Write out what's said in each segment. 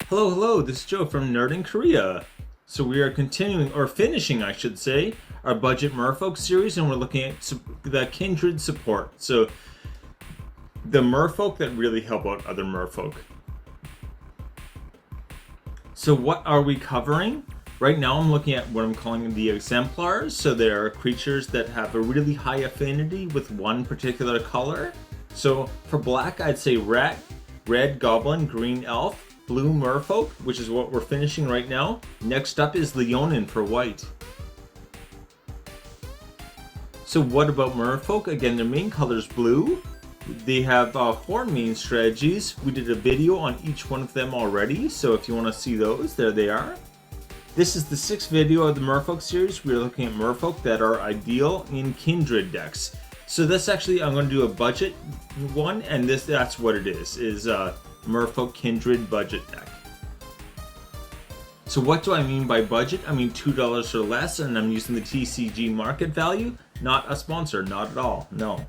Hello, hello, this is Joe from Nerd in Korea. So we are continuing, or finishing I should say, our budget Merfolk series, and we're looking at the Kindred Support. So the Merfolk that really help out other Merfolk. So what are we covering? Right now I'm looking at what I'm calling the exemplars. So they are creatures that have a really high affinity with one particular color. So for black I'd say rat, red goblin, green elf, blue merfolk, which is what we're finishing right now. Next up is Leonin for white. So what about merfolk? Again, their main color is blue. They have 4 main strategies. We did a video on each one of them already, so if you want to see those, there they are. This is the 6th video of the Merfolk series. We're looking at Merfolk that are ideal in Kindred decks. So this actually, I'm going to do a budget one, and that's what it is Merfolk Kindred budget deck. So what do I mean by budget? I mean $2 or less, and I'm using the TCG market value. Not a sponsor, not at all, no.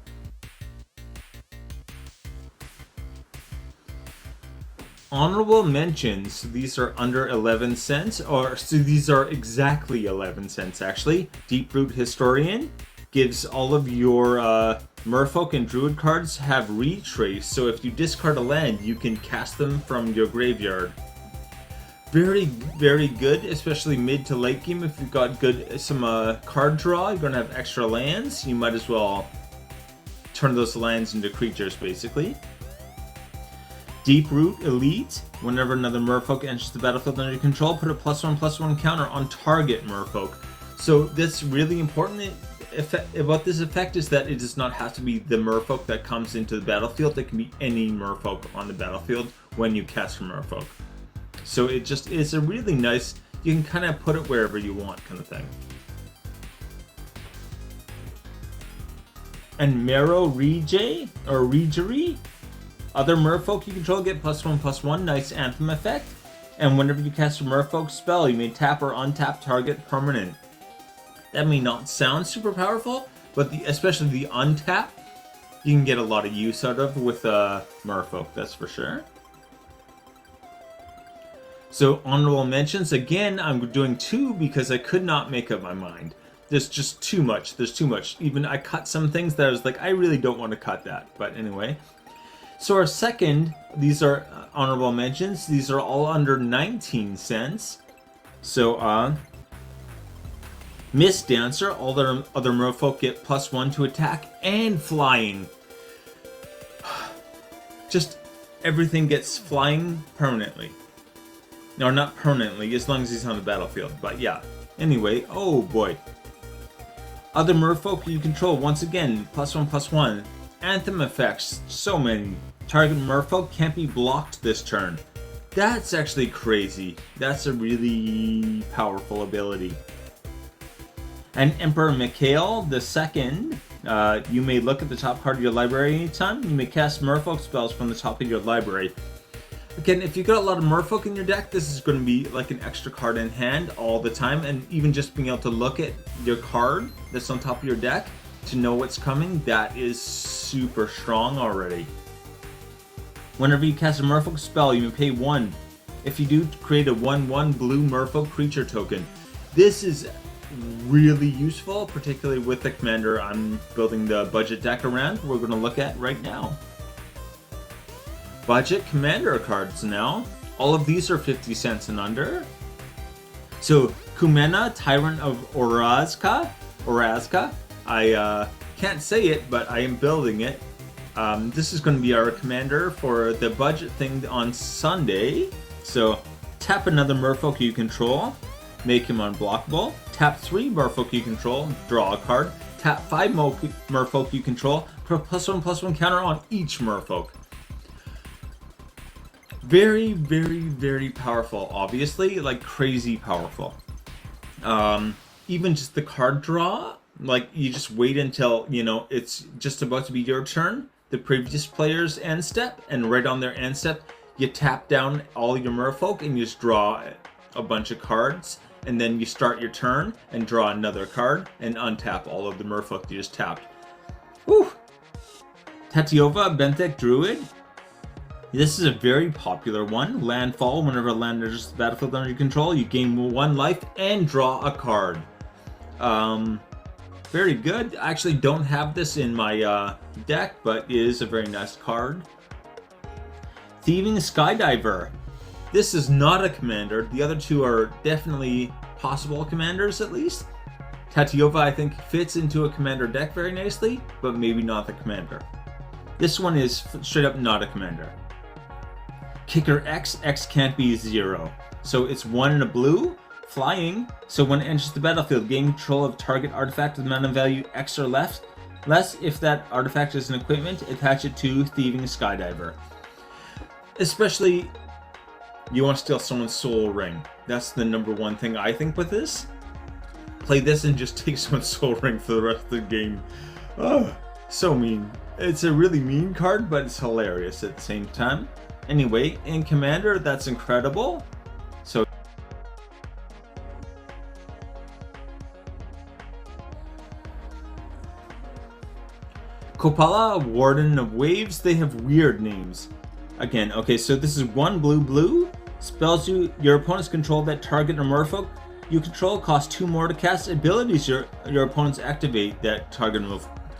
Honorable mentions, these are under 11 cents, so these are exactly 11 cents actually. Deeproot Historian gives all of your Merfolk and Druid cards have retrace, so if you discard a land, you can cast them from your graveyard. Very, very good, especially mid to late game. If you've got some card draw, you're going to have extra lands, you might as well turn those lands into creatures, basically. Deeproot Elite, whenever another Merfolk enters the battlefield under your control, put a +1/+1 counter on target Merfolk. So that's really important. About this effect is that it does not have to be the Merfolk that comes into the battlefield. It can be any Merfolk on the battlefield when you cast a Merfolk. So it just is a really nice, you can kind of put it wherever you want kind of thing. And Marrow Rejay, or Regery, other Merfolk you control get +1/+1, nice Anthem effect. And whenever you cast a Merfolk spell, you may tap or untap target permanent. That may not sound super powerful, but especially the untap, you can get a lot of use out of with Merfolk, that's for sure. So honorable mentions, again, I'm doing 2 because I could not make up my mind. There's just too much, there's too much. Even I cut some things that I was like, I really don't want to cut that, but anyway. So our second, these are honorable mentions, these are all under 19 cents. So Mist Dancer, all their other Merfolk get +1 to attack and flying. Just everything gets flying permanently. No, not permanently, as long as he's on the battlefield, but yeah. Anyway, oh boy. Other Merfolk you control, once again, +1/+1. Anthem effects, so many. Target Merfolk can't be blocked this turn. That's actually crazy. That's a really powerful ability. And Emperor Mikhail II, you may look at the top card of your library anytime. You may cast Merfolk spells from the top of your library. Again, if you've got a lot of Merfolk in your deck, this is going to be like an extra card in hand all the time. And even just being able to look at your card that's on top of your deck to know what's coming, that is super strong already. Whenever you cast a Merfolk spell, you may pay 1. If you do, create a 1/1 blue Merfolk creature token. This is really useful, particularly with the commander I'm building the budget deck around. We're going to look at right now. Budget commander cards now. All of these are 50 cents and under. So Kumena, Tyrant of Orazka. I can't say it, but I am building it. This is going to be our commander for the budget thing on Sunday. So tap another Merfolk you control, make him unblockable. Tap 3 Merfolk you control, draw a card. Tap 5 Merfolk you control, put a +1/+1 counter on each Merfolk. Very, very, very powerful, obviously, like crazy powerful. Even just the card draw, like you just wait until, you know, it's just about to be your turn, the previous player's end step, and right on their end step, you tap down all your Merfolk and you just draw a bunch of cards, and then you start your turn and draw another card and untap all of the Merfolk you just tapped. Woo! Tatiova, Benthek Druid. This is a very popular one. Landfall. Whenever a land enters the battlefield under your control, you gain 1 life and draw a card. Very good. I actually don't have this in my deck, but it is a very nice card. Thieving Skydiver. This is not a commander. The other two are definitely possible commanders, at least. Tatiova, I think, fits into a commander deck very nicely, but maybe not the commander. This one is straight up not a commander. Kicker X. X can't be 0. So it's 1 in a blue, flying. So when it enters the battlefield, gain control of target artifact with mana value X or less. If that artifact is an equipment, attach it to Thieving Skydiver. Especially, you want to steal someone's soul ring. That's the #1 thing I think with this. Play this and just take someone's soul ring for the rest of the game. Oh, so mean. It's a really mean card, but it's hilarious at the same time. Anyway, in Commander, that's incredible. So Kopala, Warden of Waves, they have weird names. Again, okay, so this is 1 blue. Spells your opponents control that target or merfolk you control cost 2 more to cast. Abilities your opponents activate that target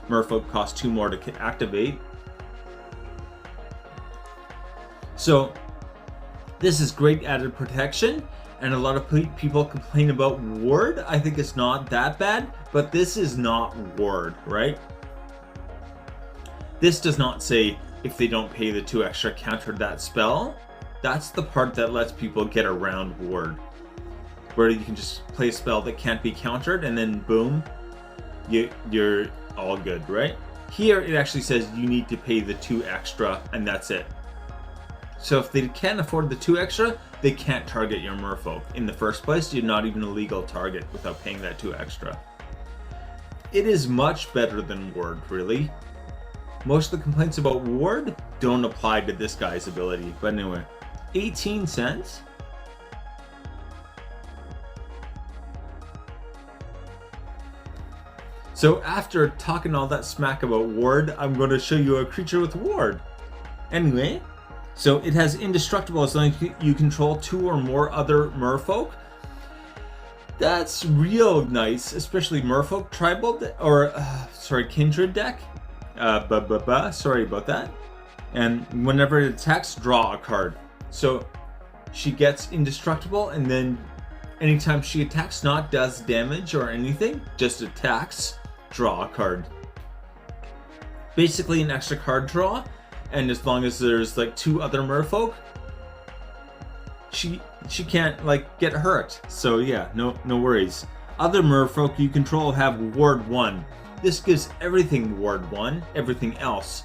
merfolk cost 2 more to activate. So this is great added protection, and a lot of people complain about ward. I think it's not that bad, but this is not ward, right? This does not say if they don't pay the 2 extra, counter that spell. That's the part that lets people get around ward, where you can just play a spell that can't be countered, and then boom, you're all good, right? Here it actually says you need to pay the 2 extra, and that's it. So if they can't afford the 2 extra, they can't target your merfolk. In the first place, you're not even a legal target without paying that 2 extra. It is much better than ward, really. Most of the complaints about ward don't apply to this guy's ability. But anyway, 18 cents. So after talking all that smack about ward, I'm going to show you a creature with ward. Anyway, so it has indestructible as long as you control 2 or more other merfolk. That's real nice, especially merfolk tribal or kindred deck. Sorry about that. And whenever it attacks, draw a card. So she gets indestructible, and then anytime she attacks, not does damage or anything, just attacks, draw a card. Basically an extra card draw, and as long as there's like 2 other merfolk, she can't like get hurt. So yeah, no worries. Other merfolk you control have ward 1. This gives everything ward 1, everything else,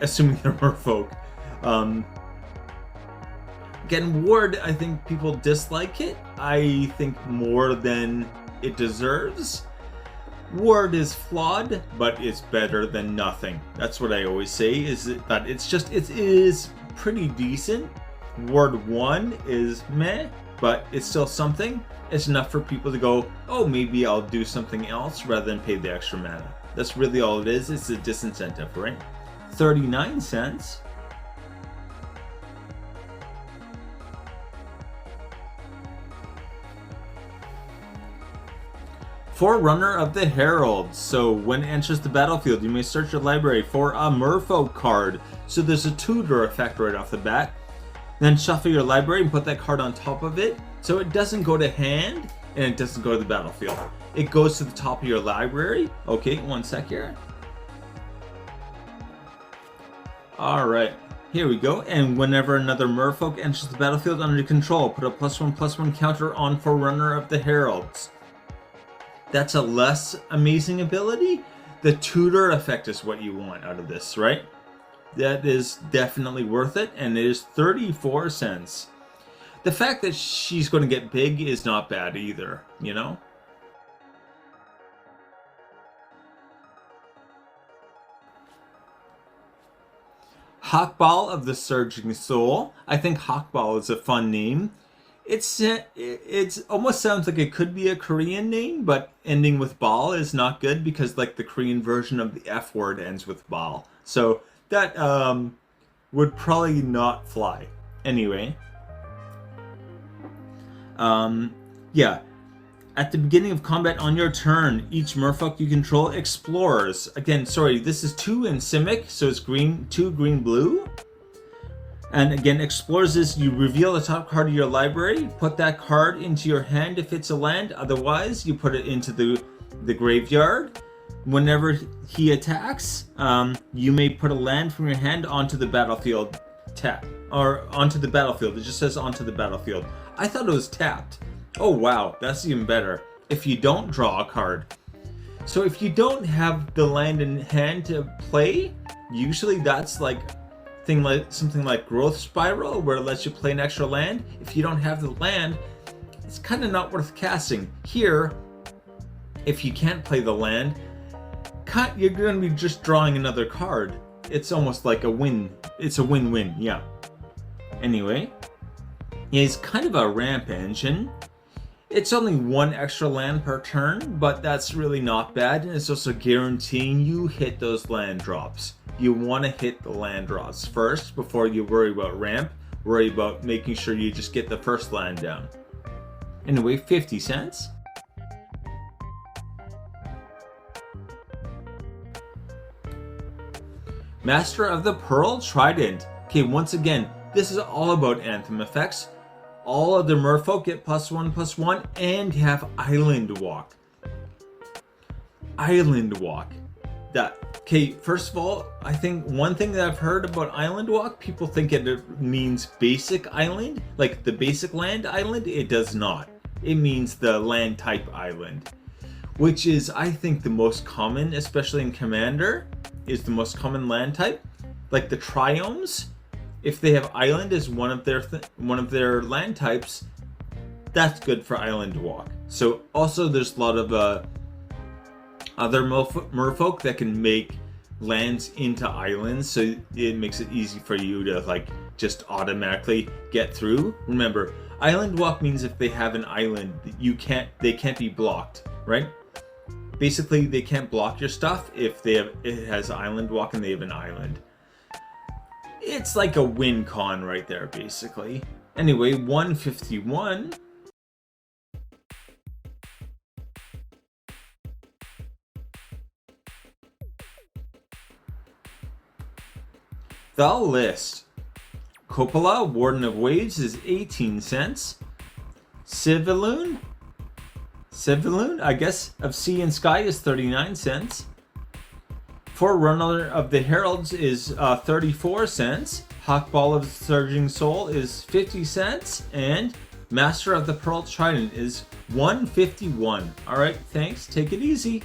assuming they're merfolk. Again, ward, I think people dislike it. I think more than it deserves. Ward is flawed, but it's better than nothing. That's what I always say, is that it is pretty decent. Ward 1 is meh, but it's still something. It's enough for people to go, oh, maybe I'll do something else rather than pay the extra mana. That's really all it is. It's a disincentive, right? 39 cents. Forerunner of the Heralds. So when it enters the battlefield, you may search your library for a Merfolk card. So there's a tutor effect right off the bat. Then shuffle your library and put that card on top of it. So it doesn't go to hand and it doesn't go to the battlefield. It goes to the top of your library. Okay, one sec here. Alright, here we go. And whenever another Merfolk enters the battlefield under your control, put a +1/+1 counter on Forerunner of the Heralds. That's a less amazing ability. The tutor effect is what you want out of this, right? That is definitely worth it, and it is 34 cents. The fact that she's going to get big is not bad either, you know? Hawkball of the Surging Soul. I think Hawkball is a fun name. It's almost sounds like it could be a Korean name, but ending with ball is not good because like the Korean version of the F word ends with ball. So that would probably not fly. Anyway. Yeah. At the beginning of combat on your turn, each Merfolk you control explores. Again, sorry, this is 2 in Simic, so it's green, 2 green blue. And again, explores is you reveal the top card of your library, put that card into your hand if it's a land, otherwise you put it into the graveyard. Whenever he attacks, you may put a land from your hand onto the battlefield or onto the battlefield. It just says onto the battlefield. I thought it was tapped. Oh wow, that's even better. If you don't draw a card. So if you don't have the land in hand to play, usually that's like something like Growth Spiral, where it lets you play an extra land. If you don't have the land, it's kind of not worth casting. Here, if you can't play the land, you're going to be just drawing another card. It's almost like a win. It's a win-win, yeah. Anyway, he's kind of a ramp engine. It's only 1 extra land per turn, but that's really not bad, and it's also guaranteeing you hit those land drops. You want to hit the land drops first before you worry about ramp. Worry about making sure you just get the first land down. Anyway, 50 cents. Master of the Pearl Trident. Okay, once again, this is all about Anthem effects. All of the Merfolk get +1/+1 and have Island Walk. Island Walk. Okay, first of all, I think one thing that I've heard about Island Walk, people think it means basic island, like the basic land island. It does not. It means the land type island, which is, I think, the most common, especially in Commander, is the most common land type. Like the Triomes, if they have island as one of their land types, that's good for Island Walk. So also there's a lot of other Merfolk that can make lands into islands, so it makes it easy for you to like just automatically get through. Remember, Island Walk means if they have an island, they can't be blocked, right? Basically, they can't block your stuff if it has Island Walk and they have an island. It's like a win con right there, basically. Anyway, 151. The List. Coppola, Warden of Waves, is 18 cents. Civiloon, I guess, of Sea and Sky is 39 cents. Forerunner of the Heralds is 34 cents. Hawkball of the Surging Soul is 50 cents. And Master of the Pearl Trident is 151. Alright, thanks. Take it easy.